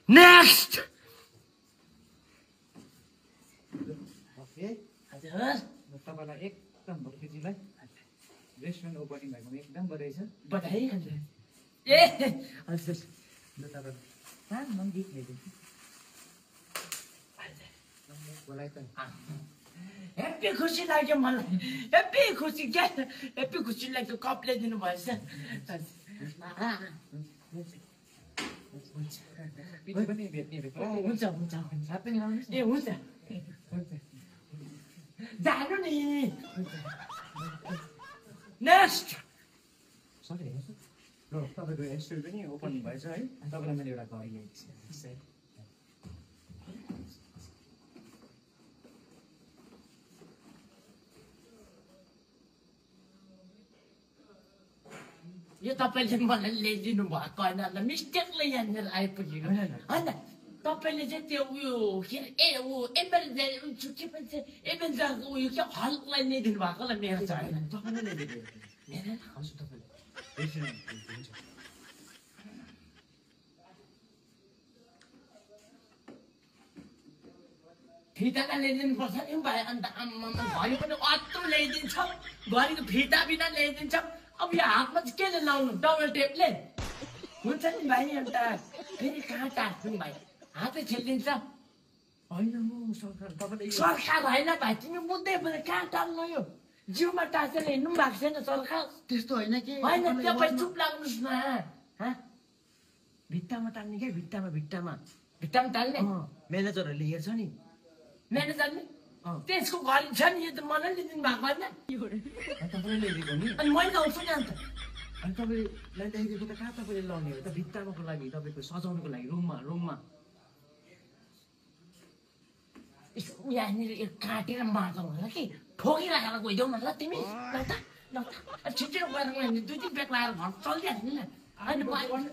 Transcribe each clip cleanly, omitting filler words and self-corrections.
Next okay हजुर तपाईलाई एकदम भक्तिजीलाई रेस्टुरेन्ट ओपनिङ भएको एकदम बधाई छ। बधाई हजुर ए हजुर ल तपाईलाई सानो गीत ल्याइदिन्छु बोलाइ त हेप्पी खुसी लाग्यो मलाई हेप्पी खुसी क्या हेप्पी खुसी लाग्यो कप ल्याइदिनु भएछ पिठी पनि भेट्ने रे हुन्छ हुन्छ हुन्छ साथै आउनुस् ए हुन्छ जानु नि नेक्स्ट सरी हेर्नुहोस् ल तपाईँको रेस्टुरेन्ट पनि ओपनिङ भएछ है। तपाईँलाई मैले एउटा घर ल्याएको छु। यो तपाईँले मलाई ल्याइदिनु भएको होइन ल मिस्टेकले यहाँनिर आइपुग्यो होइन तपाईँले चाहिँ त्यो उयो के अरे ऊ एमएलए के भन्छ एमएलएको उयो के हललाई ल्याइदिनु भएको ल मेरो चाहिँ होइन तपाईँले ल्याइदिनु मेरो हजुर तपाईँले रेस्टुरेन्ट हुन्छ। फिताका ल्याइदिनु पर्छ नि भाइ अन्त आम्मामा घरि पनि अत्रो ल्याइदिन्छ घरिको फिता बिना ल्याइदिन्छ अब यो हातमा चाहिँ केले लाउनु डबल टेपले हुन्छ नि भाइ अन्त फेरि कहाँ टाट्छु नि भाइ हातै छेलिदिन्छ होइन म सरकार तपाईँले सरकार होइन भाइ तिमी बुझ्दै पनि कहाँ टाल्नु यो जिउमा टाँसेर हिँड्नु पनि भएको छैन सरकार त्यस्तो होइन कि होइन तपाईँ चुप लाग्नुहोस् न भित्तामा टाल्ने क्या भित्तामा भित्तामा भित्तामा टाल्ने म्यानेजरहरूले हेर्छ नि म्यानेजर नि त्यसको घरि छ नि यो त मलाई ल्याइदिनु भएको होइन तपाईँले ल्याइदिएको नि अनि मैले आउँछु नि अन्त अनि तपाईँलाई ल्याइदिएको त कहाँ तपाईँले लाउने हो त भित्तामाको लागि तपाईँको सजाउनुको लागि रुममा रुममा यसो यहाँनिर यो काटेर मार्छौ होला कि ठोकिराखेर गइदेऊ न ल तिमी ल त छिट्टै गएर दुई तिन ब्याग लगाएर घर चलिहाल्ने न होइन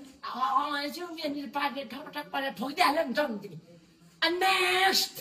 यसो यहाँनिर पार्टी ठक ठक पारेर ठोकिदिइहाल्यो नि त नि तिमी नेक्स्ट